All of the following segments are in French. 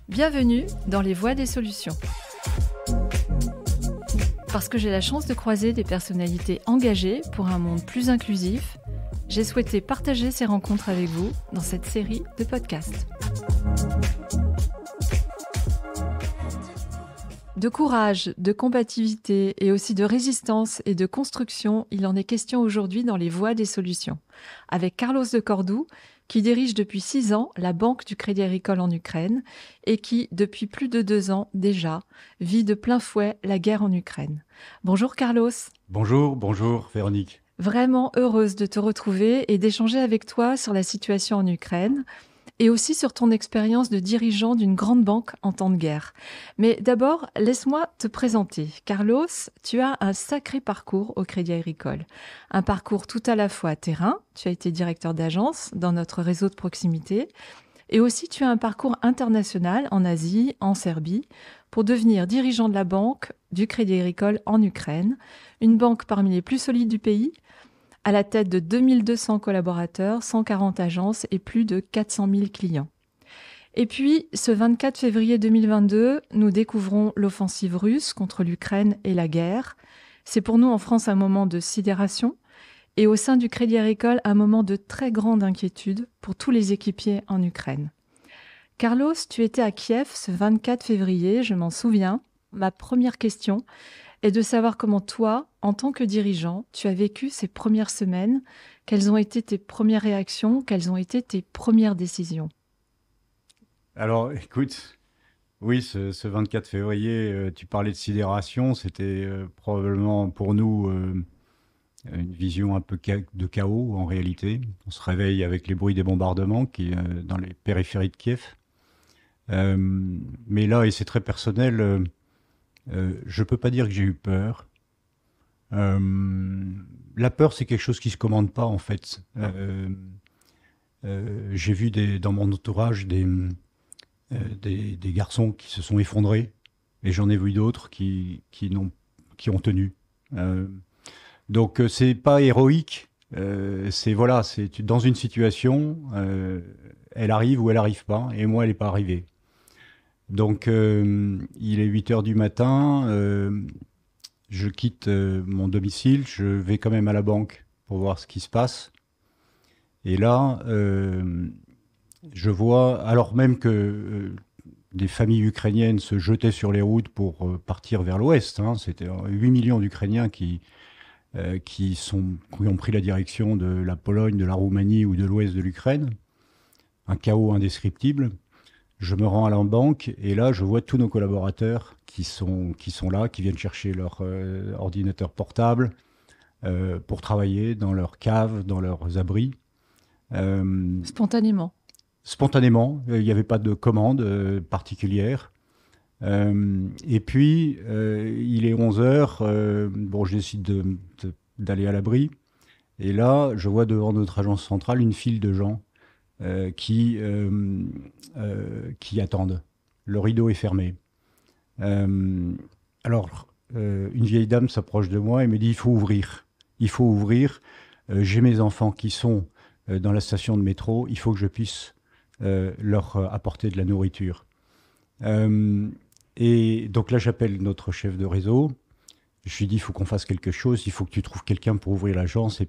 Bienvenue dans les Voix des solutions. Parce que j'ai la chance de croiser des personnalités engagées pour un monde plus inclusif, j'ai souhaité partager ces rencontres avec vous dans cette série de podcasts. De courage, de combativité et aussi de résistance et de construction, il en est question aujourd'hui dans les Voix des solutions, avec Carlos de Cordoue, qui dirige depuis 6 ans la Banque du Crédit Agricole en Ukraine et qui, depuis plus de 2 ans déjà, vit de plein fouet la guerre en Ukraine. Bonjour Carlos. Bonjour Véronique. Vraiment heureuse de te retrouver et d'échanger avec toi sur la situation en Ukraine et aussi sur ton expérience de dirigeant d'une grande banque en temps de guerre. Mais d'abord, laisse-moi te présenter. Carlos, tu as un sacré parcours au Crédit Agricole. Un parcours tout à la fois terrain, tu as été directeur d'agence dans notre réseau de proximité, et aussi tu as un parcours international en Asie, en Serbie, pour devenir dirigeant de la banque du Crédit Agricole en Ukraine, une banque parmi les plus solides du pays, à la tête de 2200 collaborateurs, 140 agences et plus de 400 000 clients. Et puis, ce 24 février 2022, nous découvrons l'offensive russe contre l'Ukraine et la guerre. C'est pour nous en France un moment de sidération et au sein du Crédit Agricole un moment de très grande inquiétude pour tous les équipiers en Ukraine. Carlos, tu étais à Kiev ce 24 février, je m'en souviens. Ma première question est de savoir comment toi, en tant que dirigeant, tu as vécu ces premières semaines. Quelles ont été tes premières réactions? Quelles ont été tes premières décisions? Alors, écoute, oui, ce 24 février, tu parlais de sidération. C'était probablement pour nous une vision un peu de chaos en réalité. On se réveille avec les bruits des bombardements dans les périphéries de Kiev. Mais là, et c'est très personnel, je ne peux pas dire que j'ai eu peur. La peur, c'est quelque chose qui ne se commande pas, en fait. J'ai vu dans mon entourage des garçons qui se sont effondrés, et j'en ai vu d'autres qui ont tenu. Donc, ce n'est pas héroïque. C'est dans une situation, elle arrive ou elle n'arrive pas, et moi, elle n'est pas arrivée. Donc, il est 8h du matin, je quitte mon domicile, je vais quand même à la banque pour voir ce qui se passe. Et là, je vois, alors même que des familles ukrainiennes se jetaient sur les routes pour partir vers l'ouest, c'était 8 millions d'Ukrainiens qui ont pris la direction de la Pologne, de la Roumanie ou de l'ouest de l'Ukraine. Un chaos indescriptible. Je me rends à la banque et là, je vois tous nos collaborateurs qui sont là, qui viennent chercher leur ordinateur portable pour travailler dans leur cave, dans leurs abris. Spontanément. Spontanément, il n'y avait pas de commande particulière. Et puis, il est 11h, je décide d'aller à l'abri. Et là, je vois devant notre agence centrale une file de gens qui attendent. Le rideau est fermé. Alors, une vieille dame s'approche de moi et me dit « il faut ouvrir. Il faut ouvrir. J'ai mes enfants qui sont dans la station de métro. Il faut que je puisse leur apporter de la nourriture. » Et donc là, j'appelle notre chef de réseau. Je lui dis « il faut qu'on fasse quelque chose. Il faut que tu trouves quelqu'un pour ouvrir l'agence. »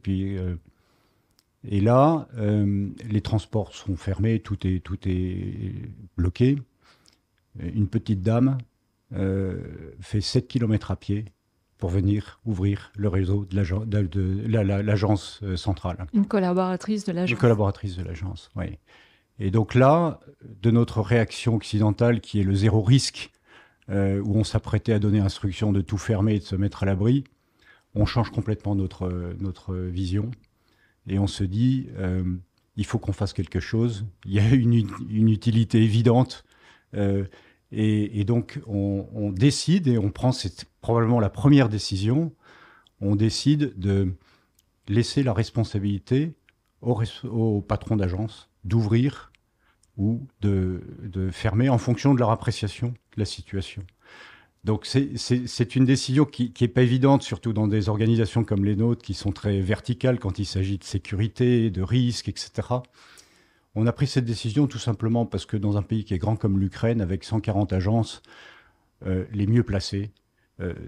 Et là, les transports sont fermés, tout est bloqué. Une petite dame fait 7 km à pied pour venir ouvrir le réseau de l'agence centrale. Une collaboratrice de l'agence. Une collaboratrice de l'agence, oui. Et donc là, de notre réaction occidentale qui est le zéro risque, où on s'apprêtait à donner instruction de tout fermer et de se mettre à l'abri, on change complètement notre vision. Et on se dit, il faut qu'on fasse quelque chose. Il y a une utilité évidente. Et donc, on décide, et on prend, c'est probablement la première décision, on décide de laisser la responsabilité au patron d'agence d'ouvrir ou de fermer en fonction de leur appréciation de la situation. Donc c'est une décision qui n'est pas évidente, surtout dans des organisations comme les nôtres, qui sont très verticales quand il s'agit de sécurité, de risques, etc. On a pris cette décision tout simplement parce que dans un pays qui est grand comme l'Ukraine, avec 140 agences, les mieux placés,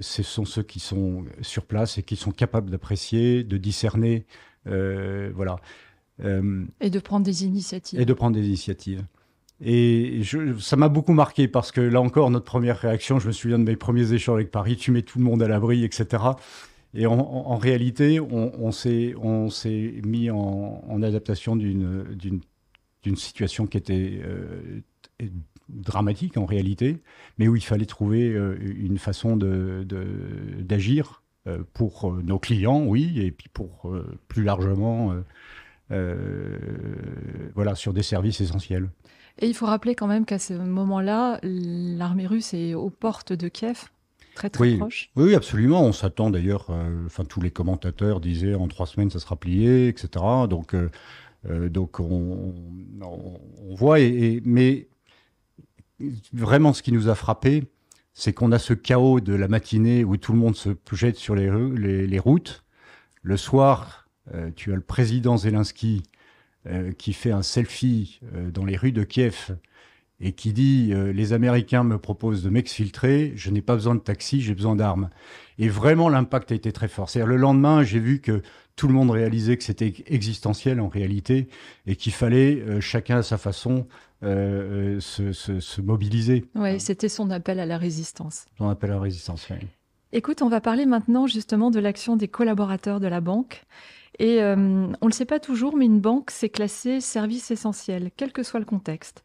ce sont ceux qui sont sur place et qui sont capables d'apprécier, de discerner, voilà. Et de prendre des initiatives. Et de prendre des initiatives. Et ça m'a beaucoup marqué parce que là encore, notre première réaction, je me souviens de mes premiers échanges avec Paris, tu mets tout le monde à l'abri, etc. Et en réalité, on s'est mis en adaptation d'une situation qui était dramatique en réalité, mais où il fallait trouver une façon d'agir pour nos clients, oui, et puis pour plus largement, voilà, sur des services essentiels. Et il faut rappeler quand même qu'à ce moment-là, l'armée russe est aux portes de Kiev, très Oui, proche. oui, absolument. On s'attend d'ailleurs, enfin tous les commentateurs disaient en 3 semaines ça sera plié, etc. Donc on voit, mais vraiment ce qui nous a frappé, c'est qu'on a ce chaos de la matinée où tout le monde se jette sur les routes. Le soir, tu as le président Zelensky qui fait un selfie dans les rues de Kiev et qui dit les Américains me proposent de m'exfiltrer, je n'ai pas besoin de taxi, j'ai besoin d'armes. Et vraiment, l'impact a été très fort. C'est-à-dire, le lendemain, j'ai vu que tout le monde réalisait que c'était existentiel en réalité et qu'il fallait, chacun à sa façon, se mobiliser. Oui, c'était son appel à la résistance. Son appel à la résistance, oui. Écoute, on va parler maintenant justement de l'action des collaborateurs de la banque. Et on ne le sait pas toujours, mais une banque, c'est classé service essentiel, quel que soit le contexte.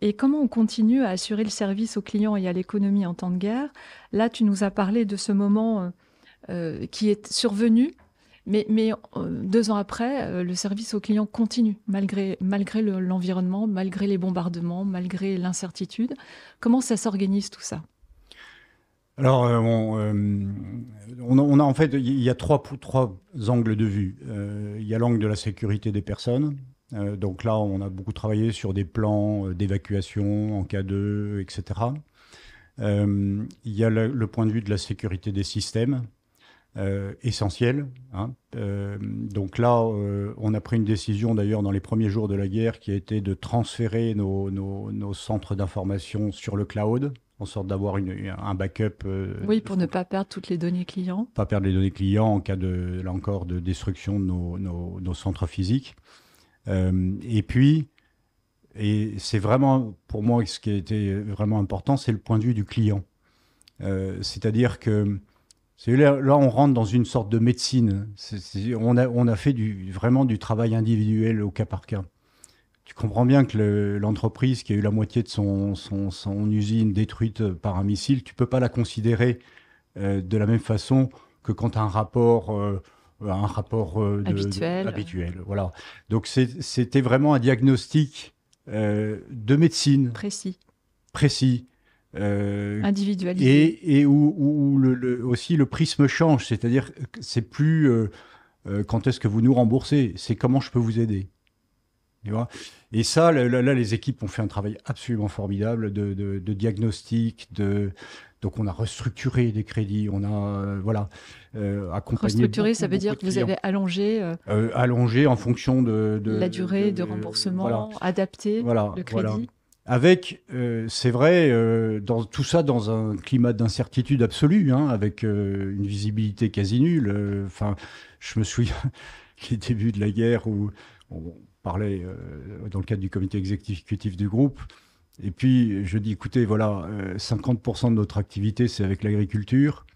Et comment on continue à assurer le service aux clients et à l'économie en temps de guerre? Là, tu nous as parlé de ce moment qui est survenu, mais 2 ans après, le service aux clients continue, malgré l'environnement, malgré les bombardements, malgré l'incertitude. Comment ça s'organise tout ça? Alors, on a en fait, il y a trois angles de vue. Il y a l'angle de la sécurité des personnes. Donc là, on a beaucoup travaillé sur des plans d'évacuation en cas de, etc. Il y a le point de vue de la sécurité des systèmes, essentiel. Hein. Donc là, on a pris une décision d'ailleurs dans les premiers jours de la guerre qui a été de transférer nos centres d'information sur le cloud, en sorte d'avoir un backup. Oui, pour ne pas perdre toutes les données clients. Pas perdre les données clients en cas de, là encore, de destruction de nos centres physiques. Et puis, et c'est vraiment, pour moi, ce qui a été vraiment important, c'est le point de vue du client. C'est-à-dire que là, on rentre dans une sorte de médecine. On a fait vraiment du travail individuel au cas par cas. Tu comprends bien que l'entreprise qui a eu la moitié de son usine détruite par un missile, tu ne peux pas la considérer de la même façon que quand tu as un rapport habituel. Voilà. Donc c'était vraiment un diagnostic de médecine précis. Individualisé. Et où aussi le prisme change. C'est-à-dire que c'est plus quand est-ce que vous nous remboursez, c'est comment je peux vous aider. Tu vois, et ça, là, les équipes ont fait un travail absolument formidable de diagnostic, donc on a restructuré des crédits, on a accompagné. Restructuré, ça veut dire que vous avez allongé allongé en fonction de la durée de remboursement, adapté le crédit. Voilà. Avec, c'est vrai, dans tout ça dans un climat d'incertitude absolue, hein, avec une visibilité quasi nulle. Enfin, je me souviens les débuts de la guerre où on parlait dans le cadre du comité exécutif du groupe. Et puis, je dis, écoutez, voilà, 50% de notre activité, c'est avec l'agriculture.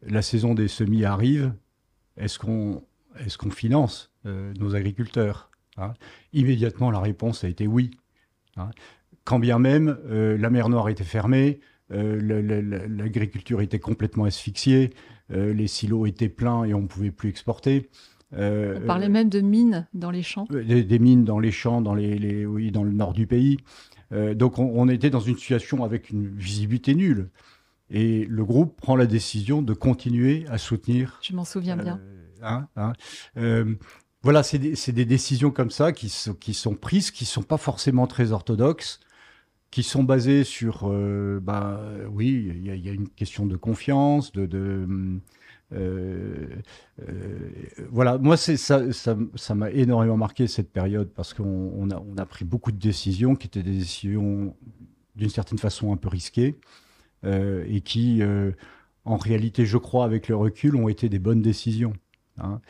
La saison des semis arrive. Est-ce qu'on finance nos agriculteurs, hein? Immédiatement, la réponse a été oui. Hein. Quand bien même la mer Noire était fermée, l'agriculture était complètement asphyxiée, les silos étaient pleins et on ne pouvait plus exporter. On parlait même de mines dans les champs. Des mines dans les champs, oui, dans le nord du pays. Donc on était dans une situation avec une visibilité nulle. Et le groupe prend la décision de continuer à soutenir. Je m'en souviens bien. Voilà, c'est des décisions comme ça qui sont prises, qui ne sont pas forcément très orthodoxes, qui sont basées sur, oui, il y a une question de confiance, Voilà, moi ça m'a énormément marqué cette période parce qu'on a pris beaucoup de décisions qui étaient des décisions d'une certaine façon un peu risquées et qui, en réalité, je crois, avec le recul, ont été des bonnes décisions. Hein.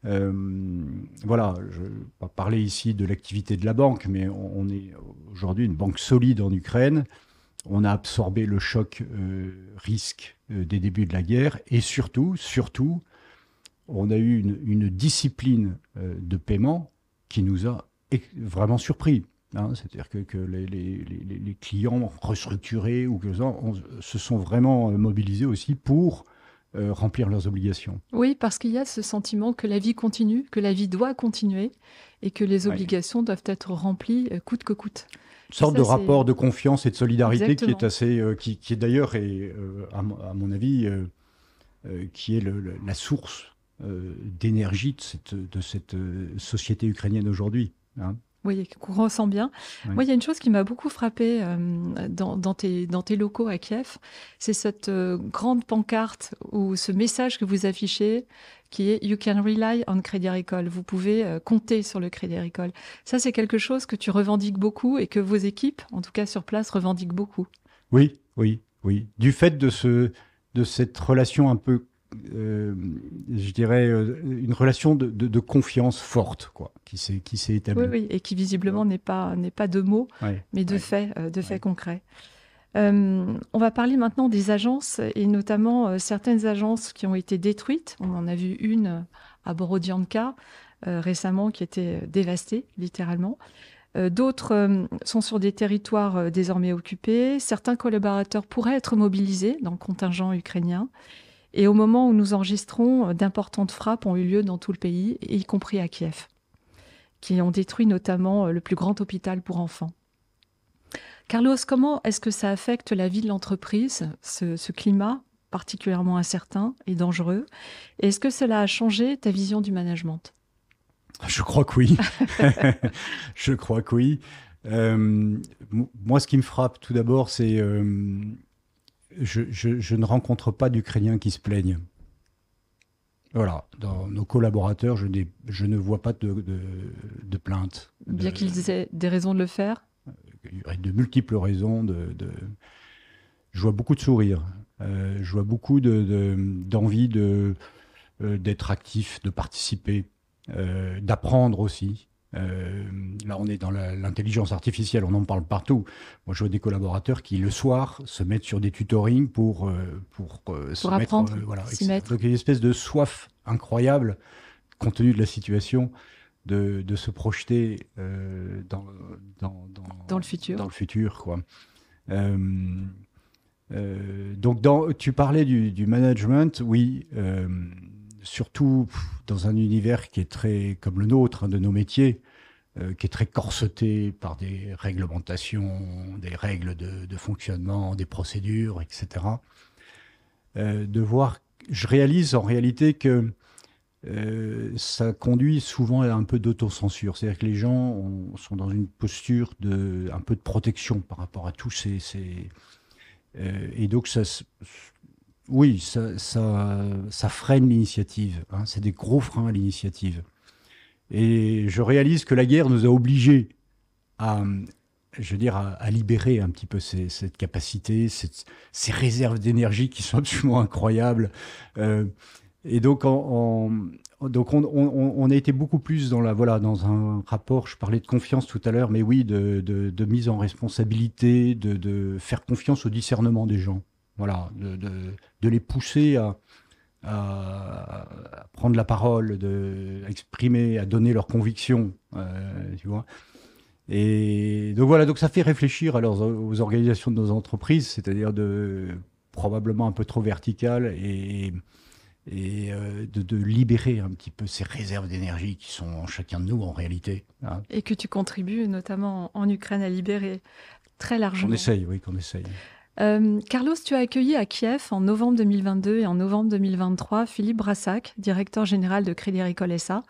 Voilà, je ne vais pas parler ici de l'activité de la banque, mais on est aujourd'hui une banque solide en Ukraine. On a absorbé le choc risque des débuts de la guerre et surtout, on a eu une discipline de paiement qui nous a vraiment surpris. Hein. C'est-à-dire que les clients restructurés ou se sont vraiment mobilisés aussi pour remplir leurs obligations. Oui, parce qu'il y a ce sentiment que la vie continue, que la vie doit continuer et que les obligations doivent être remplies coûte que coûte. Une sorte de rapport de confiance et de solidarité Exactement. qui est assez, qui est d'ailleurs, à mon avis, qui est la source d'énergie de cette société ukrainienne aujourd'hui. Hein. Oui, qu'on ressent bien. Oui. Moi, il y a une chose qui m'a beaucoup frappée dans tes locaux à Kiev, c'est cette grande pancarte ou ce message que vous affichez qui est You can rely on Crédit Agricole. Vous pouvez compter sur le Crédit Agricole. Ça, c'est quelque chose que tu revendiques beaucoup et que vos équipes, en tout cas sur place, revendiquent beaucoup. Oui, oui, oui. Du fait de cette relation un peu, je dirais, une relation de confiance forte, quoi, qui s'est établie. Oui, oui, et qui visiblement n'est pas de mots, Ouais, mais de ouais, faits concrets. On va parler maintenant des agences et notamment certaines agences qui ont été détruites. On en a vu une à Borodianka récemment qui était dévastée, littéralement. D'autres sont sur des territoires désormais occupés. Certains collaborateurs pourraient être mobilisés dans le contingent ukrainien. Et au moment où nous enregistrons, d'importantes frappes ont eu lieu dans tout le pays, y compris à Kiev, qui ont détruit notamment le plus grand hôpital pour enfants. Carlos, comment est-ce que ça affecte la vie de l'entreprise, ce climat particulièrement incertain et dangereux? Et est-ce que cela a changé ta vision du management? Je crois que oui. Je crois que oui. Moi, ce qui me frappe tout d'abord, c'est je ne rencontre pas d'Ukrainiens qui se plaignent. Voilà, dans nos collaborateurs, je ne vois pas de plaintes. Bien qu'ils aient des raisons de le faire? Il y aurait de multiples raisons. Je vois beaucoup de sourires. Je vois beaucoup d'envie d'être actif, de participer, d'apprendre aussi. Là, on est dans l'intelligence artificielle, on en parle partout. Moi, je vois des collaborateurs qui, le soir, se mettent sur des tutorings pour se apprendre, mettre... voilà, s'y mettre. Donc, il y a une espèce de soif incroyable, compte tenu de la situation, de se projeter dans le futur. Dans le futur, quoi. Donc, tu parlais du management, oui. Surtout dans un univers qui est très, comme le nôtre, hein, de nos métiers, qui est très corseté par des réglementations, des règles de fonctionnement, des procédures, etc. De voir, je réalise en réalité que ça conduit souvent à un peu d'autocensure. C'est-à-dire que les gens sont dans une posture un peu de protection par rapport à tous ces et donc oui, ça freine l'initiative. Hein. C'est des gros freins à l'initiative. Et je réalise que la guerre nous a obligés à libérer un petit peu cette capacité, ces réserves d'énergie qui sont absolument incroyables. Et donc, on a été beaucoup plus dans un rapport, je parlais de confiance tout à l'heure, mais oui, de mise en responsabilité, de faire confiance au discernement des gens. Voilà, de les pousser à prendre la parole, à exprimer, à donner leurs convictions, tu vois. Et donc voilà, donc ça fait réfléchir alors aux organisations de nos entreprises, c'est-à-dire probablement un peu trop verticales et de libérer un petit peu ces réserves d'énergie qui sont en chacun de nous en réalité. Hein. Et que tu contribues notamment en Ukraine à libérer très largement. Qu'on essaye. Carlos, tu as accueilli à Kiev en novembre 2022 et en novembre 2023 Philippe Brassac, directeur général de Crédit Agricole SA,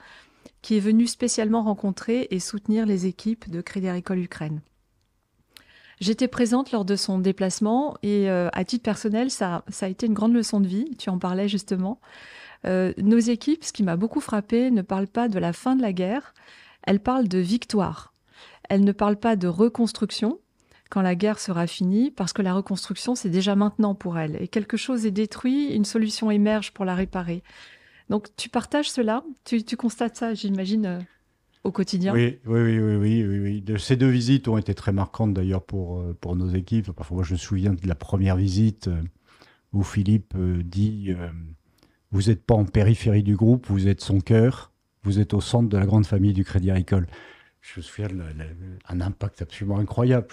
qui est venu spécialement rencontrer et soutenir les équipes de Crédit Agricole Ukraine. J'étais présente lors de son déplacement et à titre personnel, ça a été une grande leçon de vie. Tu en parlais justement. Nos équipes, ce qui m'a beaucoup frappé, ne parlent pas de la fin de la guerre, elles parlent de victoire. Elles ne parlent pas de reconstruction quand la guerre sera finie, parce que la reconstruction, c'est déjà maintenant pour elles. Et quelque chose est détruit, une solution émerge pour la réparer. Donc tu partages cela, tu constates ça, j'imagine, au quotidien. Oui. Ces deux visites ont été très marquantes d'ailleurs pour nos équipes. Parfois, moi, je me souviens de la première visite où Philippe dit vous n'êtes pas en périphérie du groupe, vous êtes son cœur, vous êtes au centre de la grande famille du Crédit Agricole. Je me souviens un impact absolument incroyable.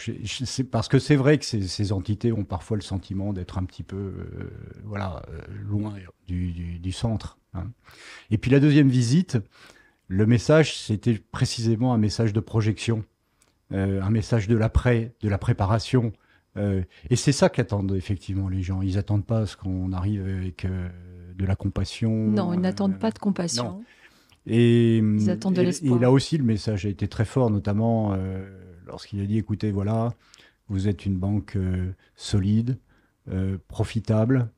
Parce que c'est vrai que ces entités ont parfois le sentiment d'être un petit peu loin du centre. Hein. Et puis la deuxième visite, le message, c'était précisément un message de projection, un message de l'après, de la préparation. Et c'est ça qu'attendent effectivement les gens. Ils n'attendent pas à ce qu'on arrive avec de la compassion. Non, ils n'attendent pas de compassion. Non. Ils attendent de l'espoir. Et là aussi, le message a été très fort, notamment lorsqu'il a dit, écoutez, voilà, vous êtes une banque solide, profitable,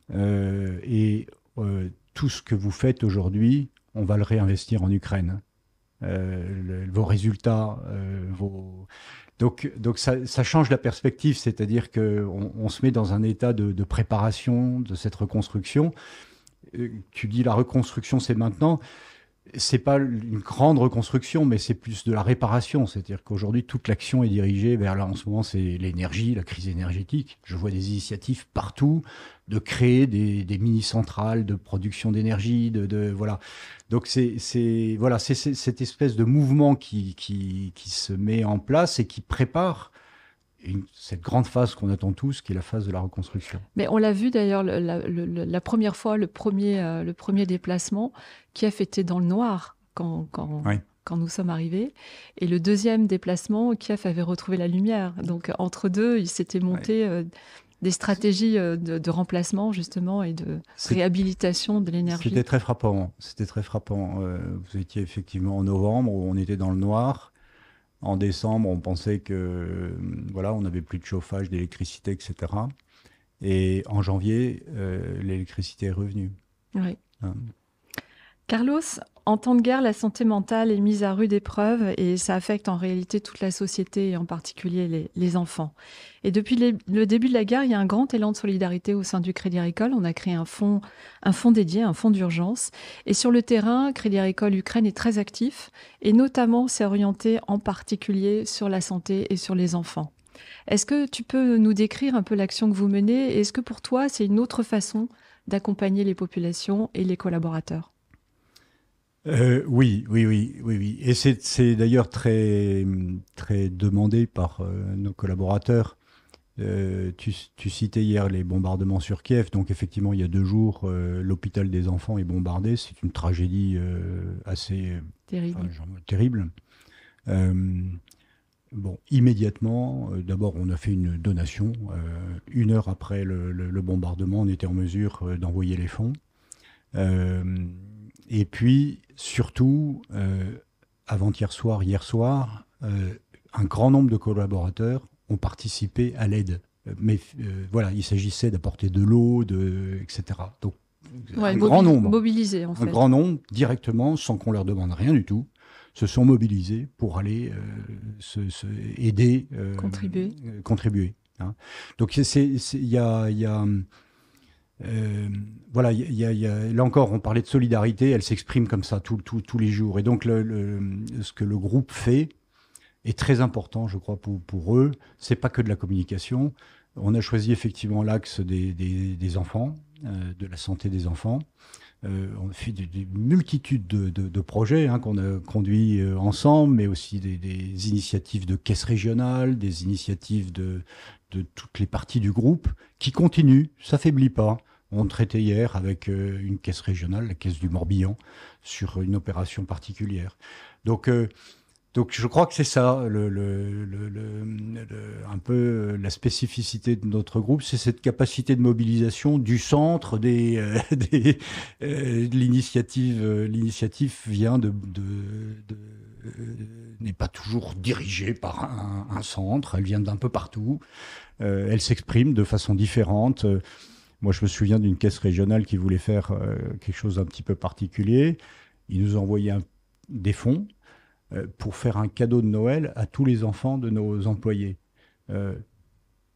et tout ce que vous faites aujourd'hui, on va le réinvestir en Ukraine. Vos résultats, Donc ça change la perspective, c'est-à-dire qu'on se met dans un état de préparation de cette reconstruction. Tu dis la reconstruction, c'est maintenant. C'est pas une grande reconstruction, mais c'est plus de la réparation. C'est-à-dire qu'aujourd'hui, toute l'action est dirigée vers, là, en ce moment, c'est l'énergie, la crise énergétique. Je vois des initiatives partout de créer des mini-centrales de production d'énergie, voilà. Donc c'est cette espèce de mouvement qui se met en place et qui prépare cette grande phase qu'on attend tous, qui est la phase de la reconstruction. Mais on l'a vu d'ailleurs la première fois, le premier déplacement, Kiev était dans le noir quand nous sommes arrivés. Et le deuxième déplacement, Kiev avait retrouvé la lumière. Donc entre deux, il s'était monté des stratégies de remplacement justement et de réhabilitation de l'énergie. C'était très frappant. Vous étiez effectivement en novembre, où on était dans le noir. En décembre, on pensait que on n'avait plus de chauffage, d'électricité, etc. Et en janvier, l'électricité est revenue. Oui. Carlos, en temps de guerre, la santé mentale est mise à rude épreuve et ça affecte en réalité toute la société et en particulier les enfants. Et depuis le début de la guerre, il y a un grand élan de solidarité au sein du Crédit Agricole. On a créé un fonds dédié, un fonds d'urgence. Et sur le terrain, Crédit Agricole Ukraine est très actif et notamment s'est orienté en particulier sur la santé et sur les enfants. Est-ce que tu peux nous décrire un peu l'action que vous menez et est-ce que pour toi, c'est une autre façon d'accompagner les populations et les collaborateurs ? Oui. Et c'est d'ailleurs très, très demandé par nos collaborateurs. Tu citais hier les bombardements sur Kiev. Donc effectivement, il y a 2 jours, l'hôpital des enfants est bombardé. C'est une tragédie assez terrible. Immédiatement, d'abord, on a fait une donation. 1 heure après le bombardement, on était en mesure d'envoyer les fonds. Et puis, surtout, avant-hier soir, hier soir, un grand nombre de collaborateurs ont participé à l'aide. Mais il s'agissait d'apporter de l'eau, etc. Donc, un grand nombre. Mobilisés, en fait. Un grand nombre, directement, sans qu'on leur demande rien du tout, se sont mobilisés pour aller aider, contribuer. Hein. Donc, il y a là encore, on parlait de solidarité, elle s'exprime comme ça tous les jours. Et donc, ce que le groupe fait est très important, je crois, pour eux. C'est pas que de la communication. On a choisi effectivement l'axe des enfants, de la santé des enfants. On a fait des multitudes de projets qu'on a conduits ensemble, mais aussi des initiatives de caisses régionales, des initiatives de toutes les parties du groupe qui continuent, ça faiblit pas. On traitait hier avec une caisse régionale, la caisse du Morbihan, sur une opération particulière. Donc je crois que c'est ça, un peu la spécificité de notre groupe, c'est cette capacité de mobilisation du centre l'initiative vient n'est pas toujours dirigée par un centre, elle vient d'un peu partout, elle s'exprime de façon différente. Moi, je me souviens d'une caisse régionale qui voulait faire quelque chose d'un petit peu particulier. Ils nous envoyaient des fonds pour faire un cadeau de Noël à tous les enfants de nos employés.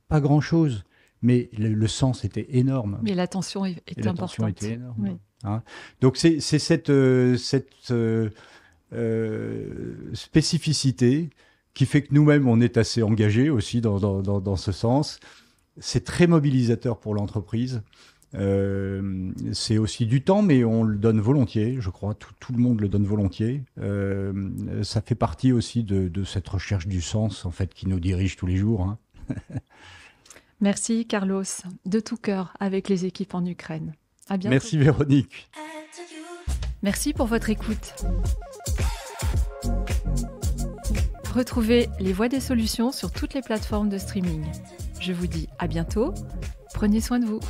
Pas grand-chose, mais le sens était énorme. Mais l'attention est importante. L'attention était énorme. Oui. Hein. Donc c'est cette spécificité qui fait que nous-mêmes, on est assez engagés aussi dans ce sens. C'est très mobilisateur pour l'entreprise. C'est aussi du temps, mais on le donne volontiers, je crois. Tout le monde le donne volontiers. Ça fait partie aussi de cette recherche du sens, en fait, qui nous dirige tous les jours. Hein. Merci, Carlos, de tout cœur, avec les équipes en Ukraine. À bientôt. Merci, Véronique. Merci pour votre écoute. Retrouvez Les Voix des Solutions sur toutes les plateformes de streaming. Je vous dis à bientôt. Prenez soin de vous.